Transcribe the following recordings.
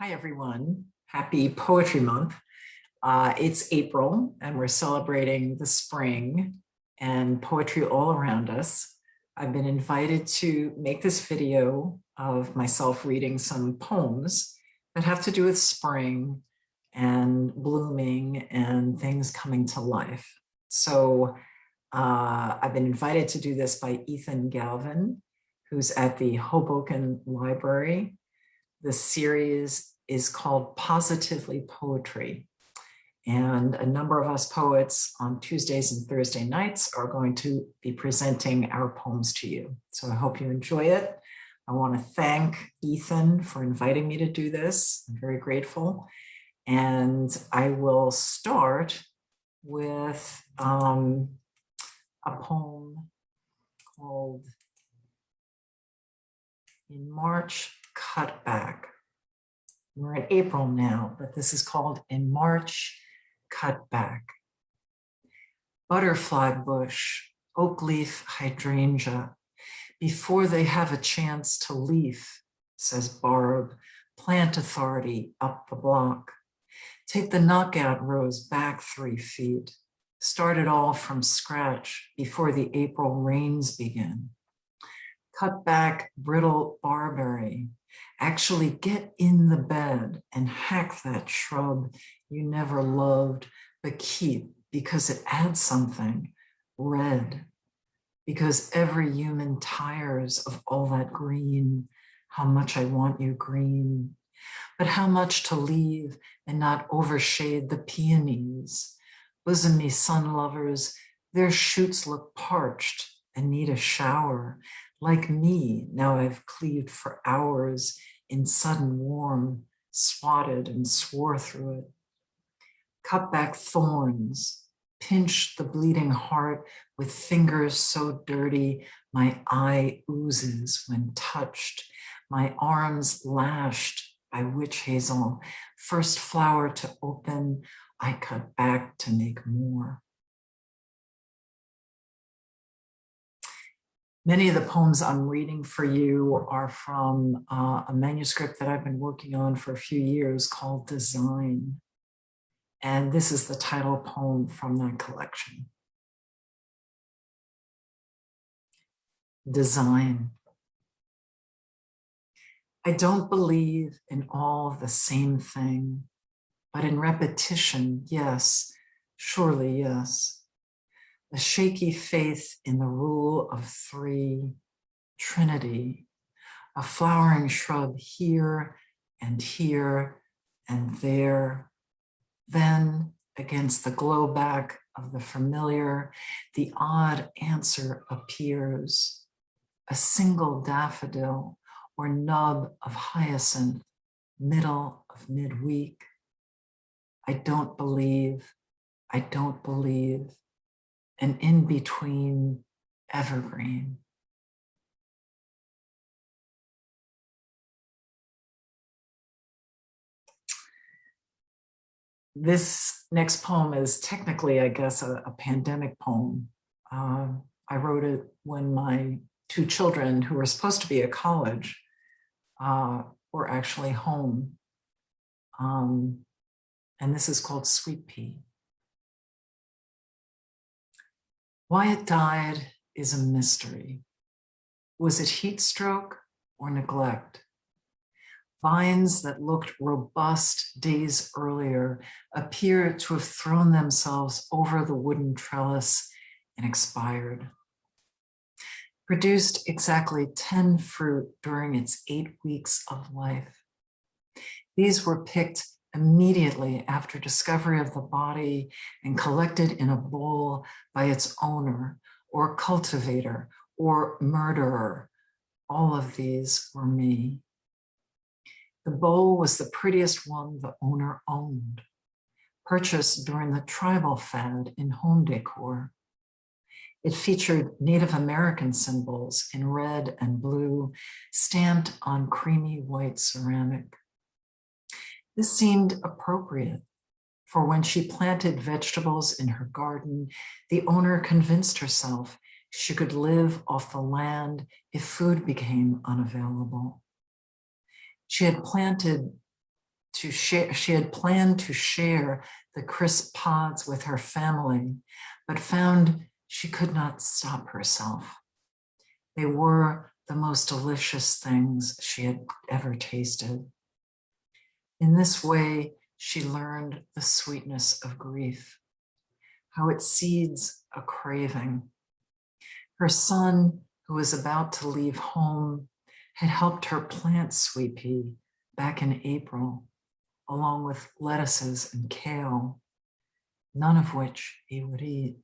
Hi, everyone. Happy Poetry Month. It's April, and we're celebrating the spring and poetry all around us. I've been invited to make this video of myself reading some poems that have to do with spring and blooming and things coming to life. So I've been invited to do this by Ethan Galvin, who's at the Hoboken Library. The series is called Positively Poetry. And a number of us poets on Tuesdays and Thursday nights are going to be presenting our poems to you. So I hope you enjoy it. I want to thank Ethan for inviting me to do this. I'm very grateful. And I will start with a poem called In March Cutback. We're in April now, but this is called In March Cutback. Butterfly bush, oak leaf hydrangea, before they have a chance to leaf, says Barb, plant authority up the block. Take the knockout rose back 3 feet. Start it all from scratch before the April rains begin. Cut back brittle barberry. Actually get in the bed and hack that shrub you never loved, but keep because it adds something, red. Because every human tires of all that green, how much I want you green. But how much to leave and not overshade the peonies. Bosomy sun lovers, their shoots look parched and need a shower. Like me, now I've cleaved for hours in sudden warm, swatted and swore through it. Cut back thorns, pinched the bleeding heart with fingers so dirty my eye oozes when touched, my arms lashed by witch hazel. First flower to open, I cut back to make more. Many of the poems I'm reading for you are from a manuscript that I've been working on for a few years called Design. And this is the title poem from that collection. Design. I don't believe in all the same thing, but in repetition, yes, surely yes. A shaky faith in the rule of 3, Trinity, a flowering shrub here and there. Then, against the glow back of the familiar, the odd answer appears. A single daffodil or nub of hyacinth, middle of midweek. I don't believe, an in-between evergreen. This next poem is technically, I guess, a pandemic poem. I wrote it when my 2 children, who were supposed to be at college, were actually home. And this is called Sweet Pea. Why it died is a mystery. Was it heat stroke or neglect? Vines that looked robust days earlier appear to have thrown themselves over the wooden trellis and expired. Produced exactly 10 fruit during its 8 weeks of life. These were picked immediately after discovery of the body and collected in a bowl by its owner or cultivator or murderer. All of these were me. The bowl was the prettiest one the owner owned, purchased during the tribal fad in home decor. It featured Native American symbols in red and blue, stamped on creamy white ceramic. This seemed appropriate, for when she planted vegetables in her garden, the owner convinced herself she could live off the land if food became unavailable. She had planted to share, she had planned to share the crisp pods with her family, but found she could not stop herself. They were the most delicious things she had ever tasted. In this way, she learned the sweetness of grief, how it seeds a craving. Her son, who was about to leave home, had helped her plant sweet pea back in April, along with lettuces and kale, none of which he would eat.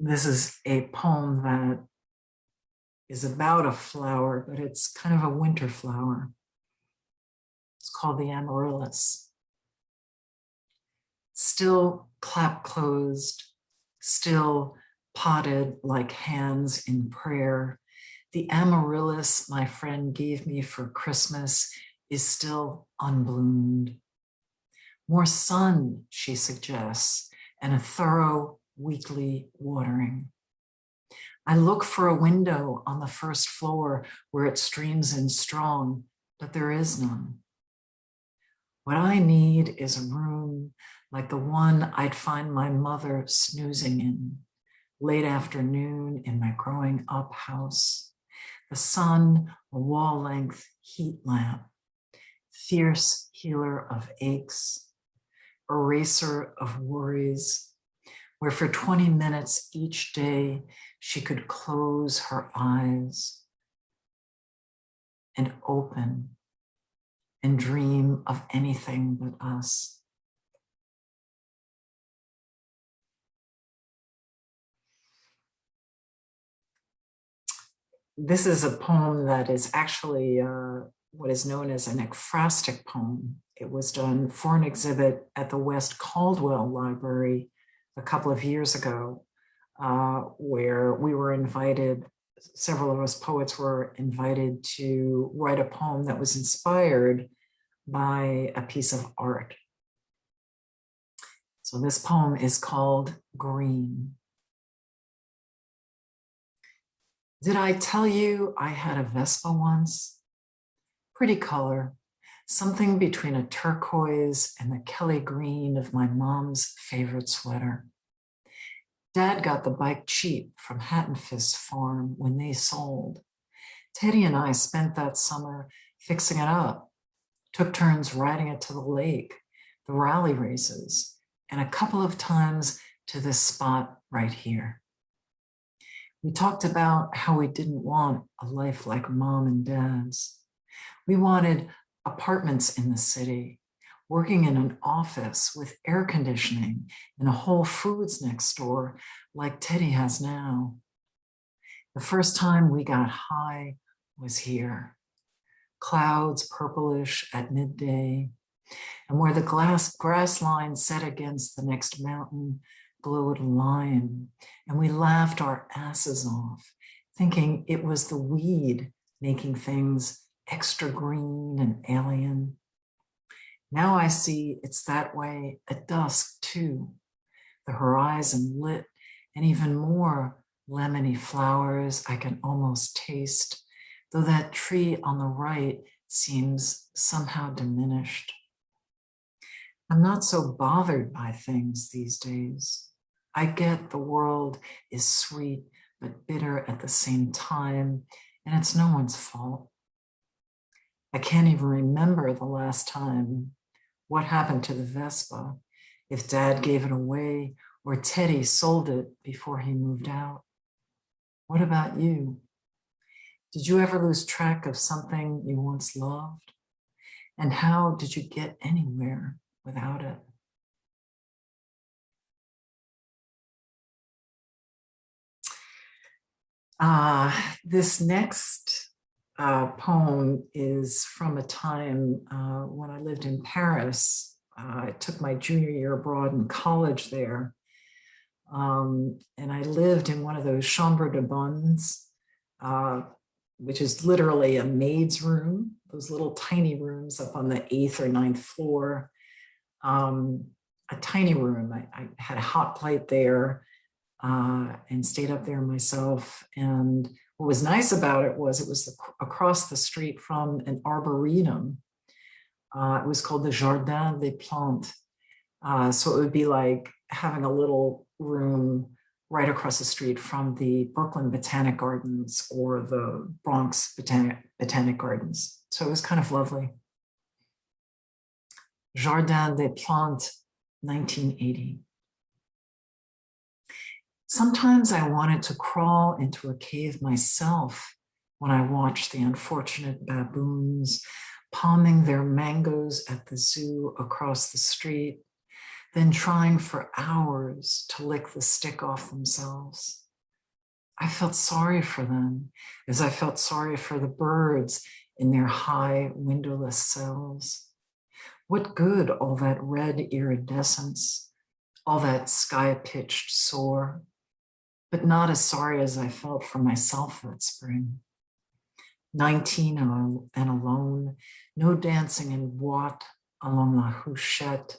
This is a poem that is about a flower, but it's kind of a winter flower. It's called the Amaryllis. Still clap closed, still potted like hands in prayer. The Amaryllis my friend gave me for Christmas is still unbloomed. More sun, she suggests, and a thorough weekly watering. I look for a window on the first floor where it streams in strong, but there is none. What I need is a room like the one I'd find my mother snoozing in, late afternoon in my growing up house. The sun, a wall-length heat lamp, fierce healer of aches, eraser of worries, where for 20 minutes each day she could close her eyes and open and dream of anything but us. This is a poem that is actually what is known as an ekphrastic poem. It was done for an exhibit at the West Caldwell Library a couple of years ago, where we were invited, several of us poets were invited to write a poem that was inspired by a piece of art. So this poem is called Green. Did I tell you I had a Vespa once? Pretty color, something between a turquoise and the Kelly green of my mom's favorite sweater. Dad got the bike cheap from Hatton Fist Farm when they sold. Teddy and I spent that summer fixing it up, took turns riding it to the lake, the rally races, and a couple of times to this spot right here. We talked about how we didn't want a life like Mom and Dad's. We wanted apartments in the city, working in an office with air conditioning and a Whole Foods next door like Teddy has now. The first time we got high was here. Clouds purplish at midday, and where the grass line set against the next mountain glowed lime, and we laughed our asses off, thinking it was the weed making things extra green and alien. Now I see it's that way at dusk too, the horizon lit and even more lemony flowers I can almost taste, though that tree on the right seems somehow diminished. I'm not so bothered by things these days. I get the world is sweet but bitter at the same time, and it's no one's fault. I can't even remember the last time. What happened to the Vespa? If Dad gave it away or Teddy sold it before he moved out? What about you? Did you ever lose track of something you once loved? And how did you get anywhere without it? This next poem is from a time when I lived in Paris. I took my junior year abroad in college there. And I lived in one of those chambres de bonnes, which is literally a maid's room, those little tiny rooms up on the 8th or 9th floor. A tiny room. I had a hot plate there. and stayed up there myself. And what was nice about it was across the street from an arboretum. It was called the Jardin de Plant. So it would be like having a little room right across the street from the Brooklyn Botanic Gardens or the Bronx Botanic Gardens. So it was kind of lovely. Jardin de Plant, 1980. Sometimes I wanted to crawl into a cave myself when I watched the unfortunate baboons palming their mangoes at the zoo across the street, then trying for hours to lick the stick off themselves. I felt sorry for them, as I felt sorry for the birds in their high windowless cells. What good all that red iridescence, all that sky-pitched soar, but not as sorry as I felt for myself that spring. 19 and alone, no dancing in boîte along la Huchette,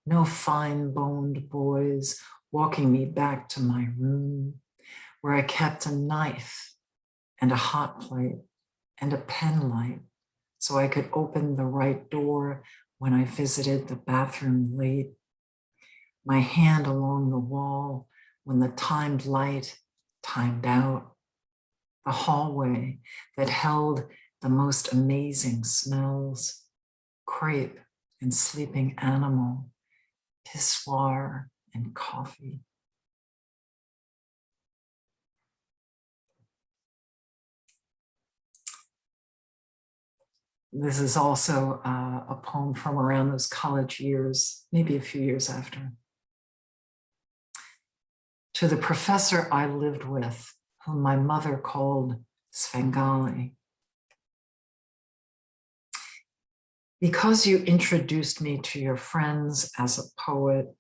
no fine-boned boys walking me back to my room, where I kept a knife and a hot plate and a pen light so I could open the right door when I visited the bathroom late, my hand along the wall when the timed light timed out, the hallway that held the most amazing smells, crepe and sleeping animal, pissoir and coffee. This is also a poem from around those college years, maybe a few years after. To the professor I lived with, whom my mother called Svengali. Because you introduced me to your friends as a poet,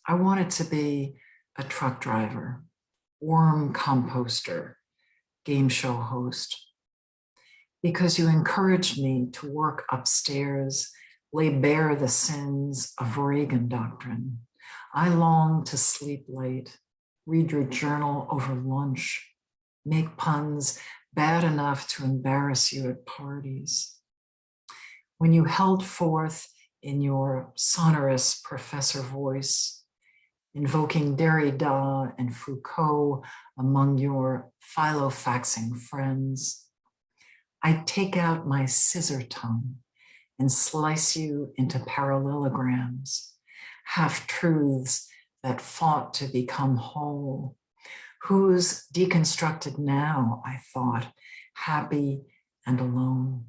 I wanted to be a truck driver, worm composter, game show host. Because you encouraged me to work upstairs, lay bare the sins of Reagan doctrine, I longed to sleep late, read your journal over lunch, make puns bad enough to embarrass you at parties. When you held forth in your sonorous professor voice, invoking Derrida and Foucault among your philofaxing friends, I'd take out my scissor tongue and slice you into parallelograms, half-truths that fought to become whole, who's deconstructed now, I thought, happy and alone.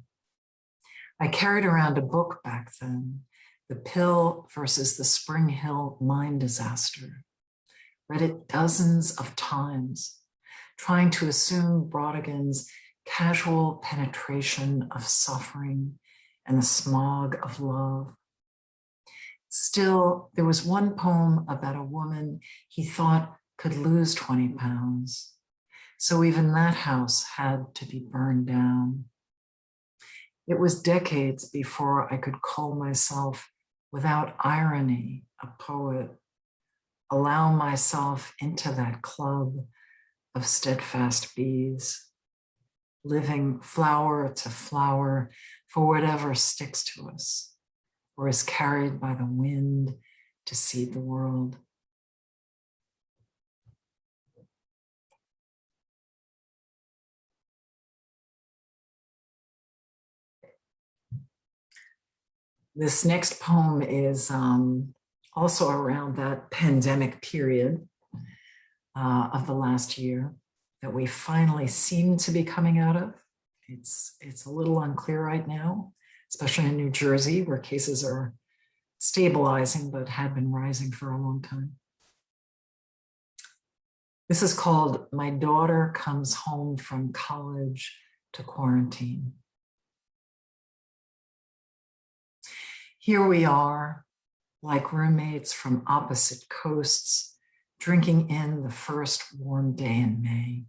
I carried around a book back then, The Pill versus the Spring Hill Mine Disaster. Read it dozens of times, trying to assume Brodigan's casual penetration of suffering and the smog of love. Still, there was one poem about a woman he thought could lose 20 pounds. So even that house had to be burned down. It was decades before I could call myself, without irony, a poet, allow myself into that club of steadfast bees, living flower to flower for whatever sticks to us or is carried by the wind to seed the world. This next poem is also around that pandemic period of the last year that we finally seem to be coming out of. It's a little unclear right now, especially in New Jersey, where cases are stabilizing but had been rising for a long time. This is called My Daughter Comes Home from College to Quarantine. Here we are, like roommates from opposite coasts, drinking in the first warm day in May.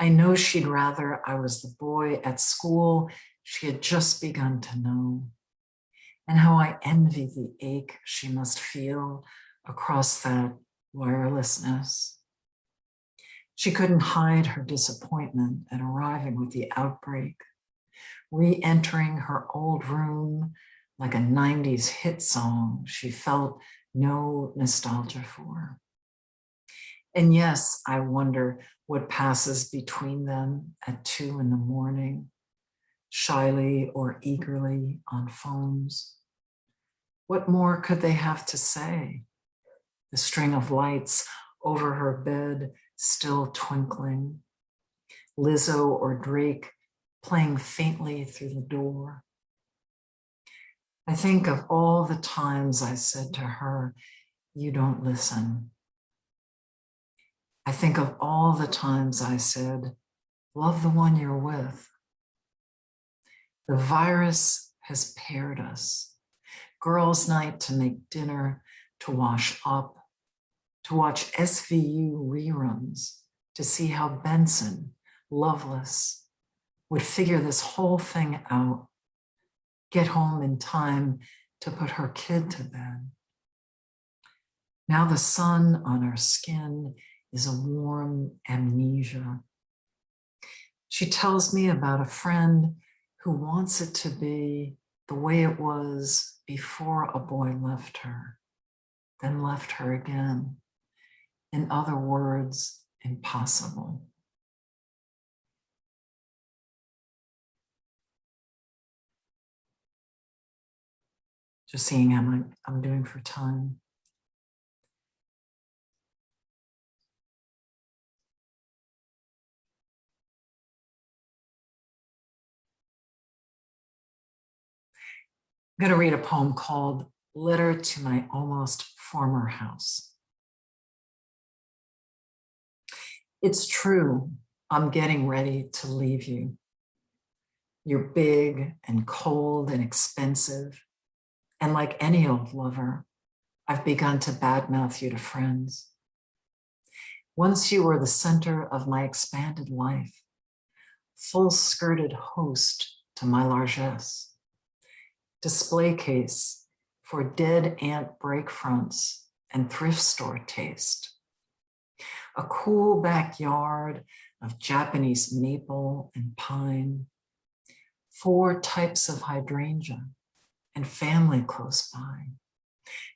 I know she'd rather I was the boy at school she had just begun to know, and how I envy the ache she must feel across that wirelessness. She couldn't hide her disappointment at arriving with the outbreak, re-entering her old room like a 90s hit song she felt no nostalgia for. And yes, I wonder what passes between them at 2 a.m, shyly or eagerly on phones. What more could they have to say? The string of lights over her bed still twinkling, Lizzo or Drake playing faintly through the door. I think of all the times I said to her, "You don't listen." I think of all the times I said, "Love the one you're with." The virus has paired us. Girls' night to make dinner, to wash up, to watch SVU reruns, to see how Benson, Loveless, would figure this whole thing out, get home in time to put her kid to bed. Now the sun on our skin is a warm amnesia. She tells me about a friend who wants it to be the way it was before a boy left her, then left her again. In other words, impossible. Just seeing how I'm doing for time. I'm going to read a poem called Letter to My Almost Former House. It's true, I'm getting ready to leave you. You're big and cold and expensive. And like any old lover, I've begun to badmouth you to friends. Once you were the center of my expanded life, full-skirted host to my largesse, display case for dead ant break fronts and thrift store taste, a cool backyard of Japanese maple and pine, 4 types of hydrangea and family close by.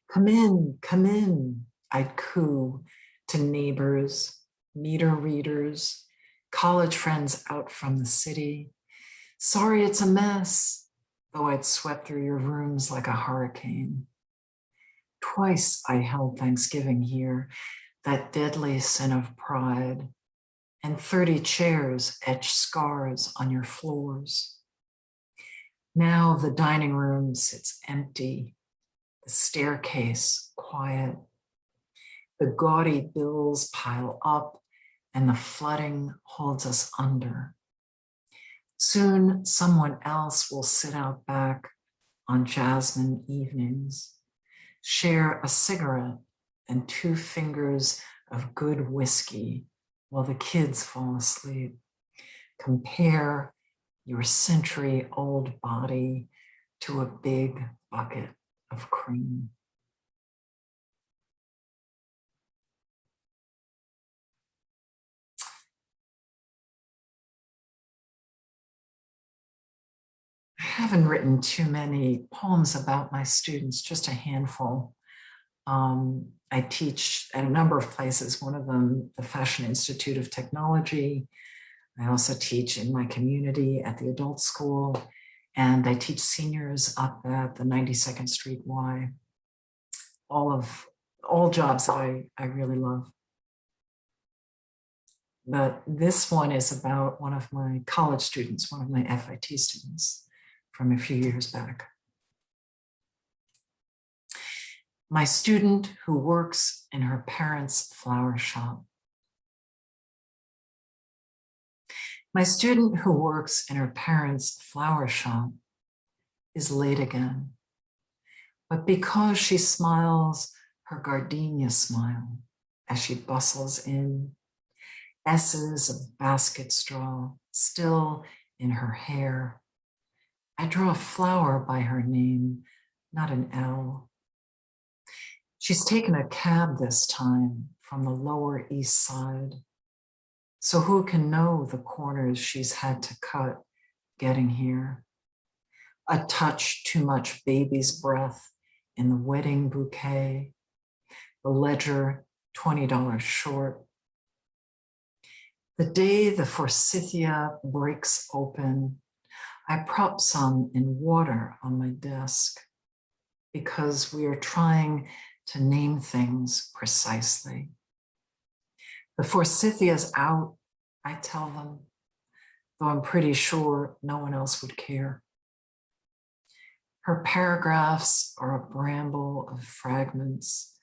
Come in, I'd coo to neighbors, meter readers, college friends out from the city. Sorry it's a mess, though I'd swept through your rooms like a hurricane. Twice I held Thanksgiving here, that deadly sin of pride, and 30 chairs etched scars on your floors. Now the dining room sits empty, the staircase quiet. The gaudy bills pile up and the flooding holds us under. Soon someone else will sit out back on jasmine evenings, share a cigarette and 2 fingers of good whiskey while the kids fall asleep. Compare your century-old body to a big bucket of cream. I haven't written too many poems about my students, just a handful. I teach at a number of places, one of them, the Fashion Institute of Technology. I also teach in my community at the adult school, and I teach seniors up at the 92nd Street Y. All jobs that I really love. But this one is about one of my college students, one of my FIT students from a few years back. My student who works in her parents' flower shop. My student who works in her parents' flower shop is late again, but because she smiles her gardenia smile as she bustles in, S's of basket straw still in her hair, I draw a flower by her name, not an L. She's taken a cab this time from the Lower East Side. So who can know the corners she's had to cut getting here? A touch too much baby's breath in the wedding bouquet, the ledger $20 short. The day the forsythia breaks open, I prop some in water on my desk because we are trying to name things precisely. The forsythia's out, I tell them, though I'm pretty sure no one else would care. Her paragraphs are a bramble of fragments,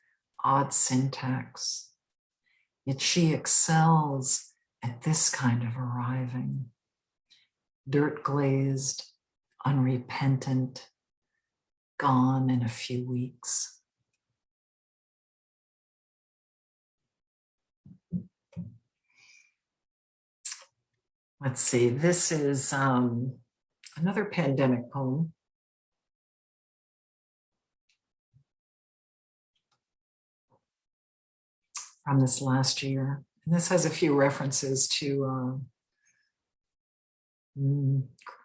odd syntax, yet she excels at this kind of arriving. Dirt glazed, unrepentant, gone in a few weeks. Let's see, this is another pandemic poem. From this last year. And this has a few references to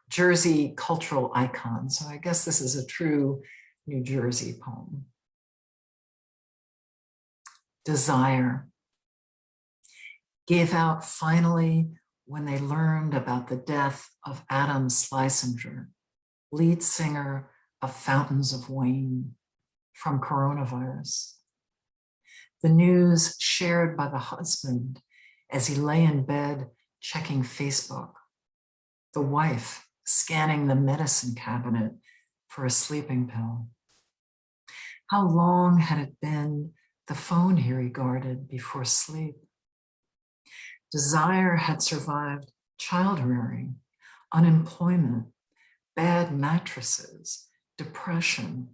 Jersey cultural icons. So I guess this is a true New Jersey poem. Desire. Gave out finally when they learned about the death of Adam Schlesinger, lead singer of Fountains of Wayne, from coronavirus. The news shared by the husband as he lay in bed checking Facebook. The wife scanning the medicine cabinet for a sleeping pill. How long had it been the phone he regarded before sleep? Desire had survived child rearing, unemployment, bad mattresses, depression,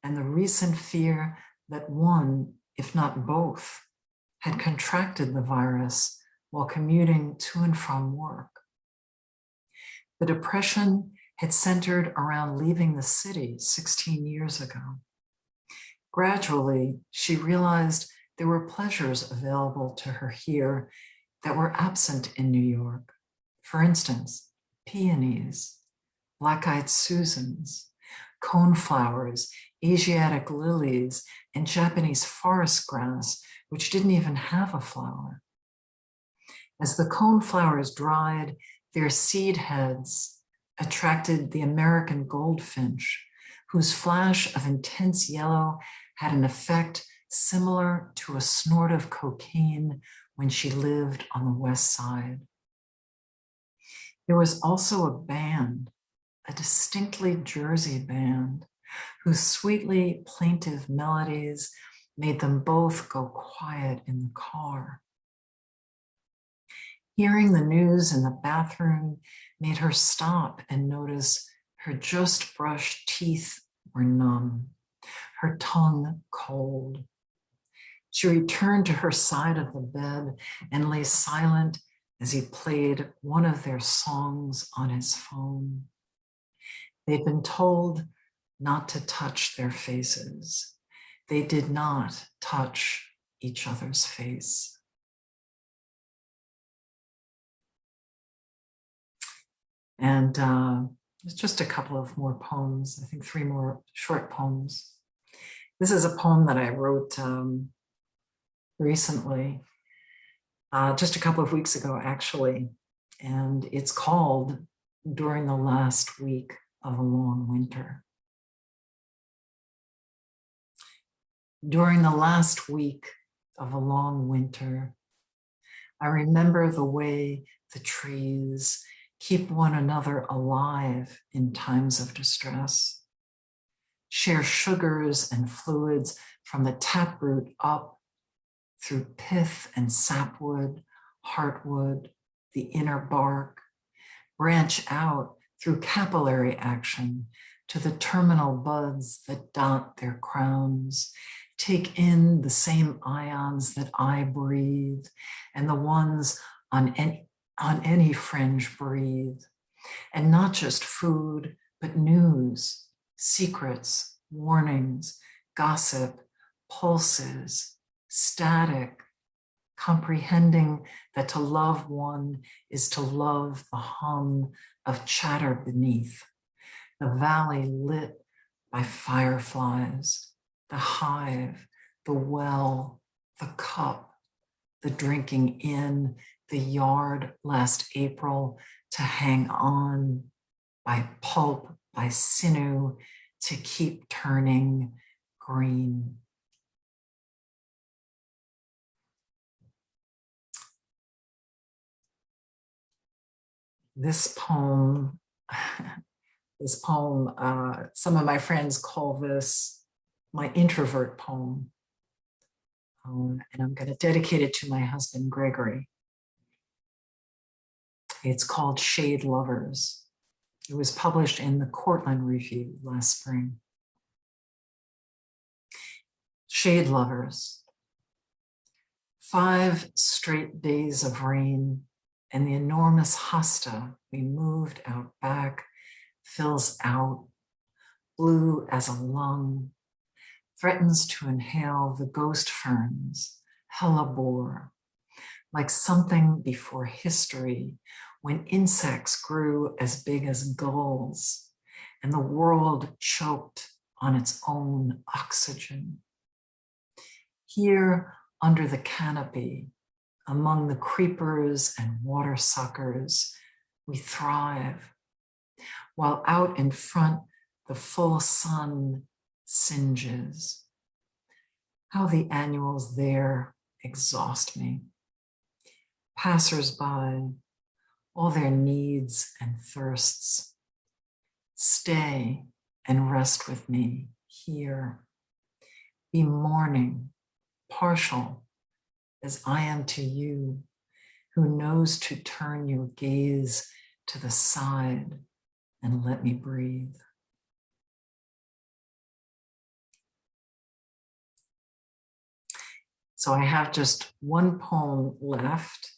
and the recent fear that one, if not both, had contracted the virus while commuting to and from work. The depression had centered around leaving the city 16 years ago. Gradually, she realized there were pleasures available to her here that were absent in New York. For instance, peonies, black-eyed Susans, coneflowers, Asiatic lilies, and Japanese forest grass, which didn't even have a flower. As the coneflowers dried, their seed heads attracted the American goldfinch, whose flash of intense yellow had an effect similar to a snort of cocaine when she lived on the West Side. There was also a band, a distinctly Jersey band, whose sweetly plaintive melodies made them both go quiet in the car. Hearing the news in the bathroom made her stop and notice her just brushed teeth were numb, her tongue cold. She returned to her side of the bed and lay silent as he played one of their songs on his phone. They'd been told not to touch their faces. They did not touch each other's face. And there's just a couple of more poems, I think 3 more short poems. This is a poem that I wrote recently, just a couple of weeks ago, actually. And it's called During the Last Week of a Long Winter. During the last week of a long winter, I remember the way the trees keep one another alive in times of distress, share sugars and fluids from the taproot up through pith and sapwood, heartwood, the inner bark, branch out through capillary action to the terminal buds that dot their crowns, take in the same ions that I breathe and the ones on any fringe breathe, and not just food, but news, secrets, warnings, gossip, pulses, static, comprehending that to love one is to love the hum of chatter beneath, the valley lit by fireflies, the hive, the well, the cup, the drinking in, the yard last April, to hang on, by pulp, by sinew, to keep turning green. This poem, some of my friends call this my introvert poem. And I'm going to dedicate it to my husband, Gregory. It's called Shade Lovers. It was published in the Cortland Review last spring. Shade Lovers. 5 straight days of rain, and the enormous hosta we moved out back fills out, blue as a lung, threatens to inhale the ghost ferns, hellebore, like something before history when insects grew as big as gulls and the world choked on its own oxygen. Here under the canopy, among the creepers and water suckers, we thrive, while out in front the full sun singes. How the annuals there exhaust me. Passers-by, all their needs and thirsts. Stay and rest with me here. Be mourning, partial, as I am to you, who knows to turn your gaze to the side and let me breathe. So I have just one poem left,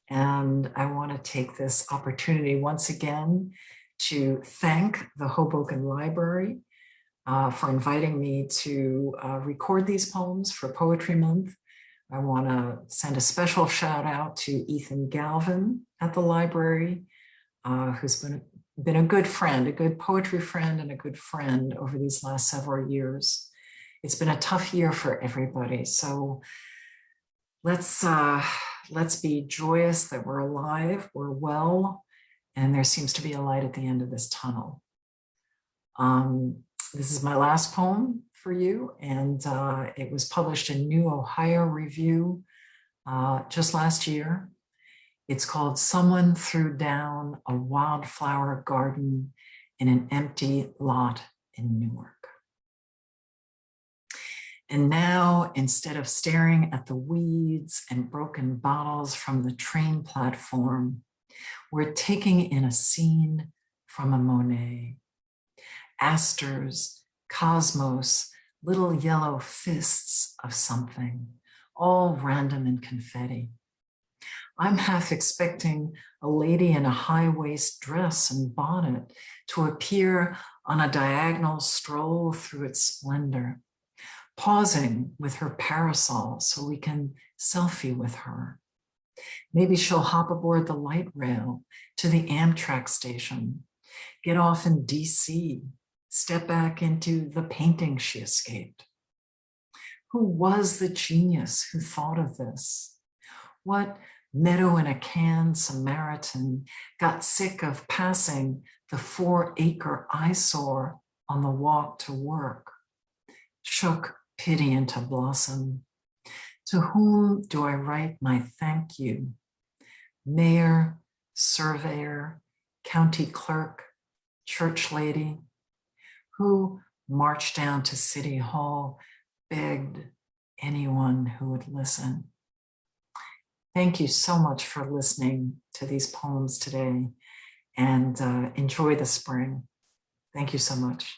and I want to take this opportunity once again to thank the Hoboken Library for inviting me to record these poems for Poetry Month. I want to send a special shout out to Ethan Galvin at the library, who's been a good friend, a good poetry friend and a good friend over these last several years. It's been a tough year for everybody. So let's be joyous that we're alive, we're well, and there seems to be a light at the end of this tunnel. This is my last poem for you, and it was published in New Ohio Review just last year. It's called Someone Threw Down a Wildflower Garden in an Empty Lot in Newark. And now, instead of staring at the weeds and broken bottles from the train platform, we're taking in a scene from a Monet. Asters, cosmos, little yellow fists of something, all random and confetti. I'm half expecting a lady in a high-waist dress and bonnet to appear on a diagonal stroll through its splendor, pausing with her parasol so we can selfie with her. Maybe she'll hop aboard the light rail to the Amtrak station, get off in DC, step back into the painting she escaped. Who was the genius who thought of this? What meadow in a can Samaritan got sick of passing the 4-acre eyesore on the walk to work, shook pity into blossom? To whom do I write my thank you? Mayor, surveyor, county clerk, church lady, who marched down to City Hall, begged anyone who would listen. Thank you so much for listening to these poems today, and enjoy the spring. Thank you so much.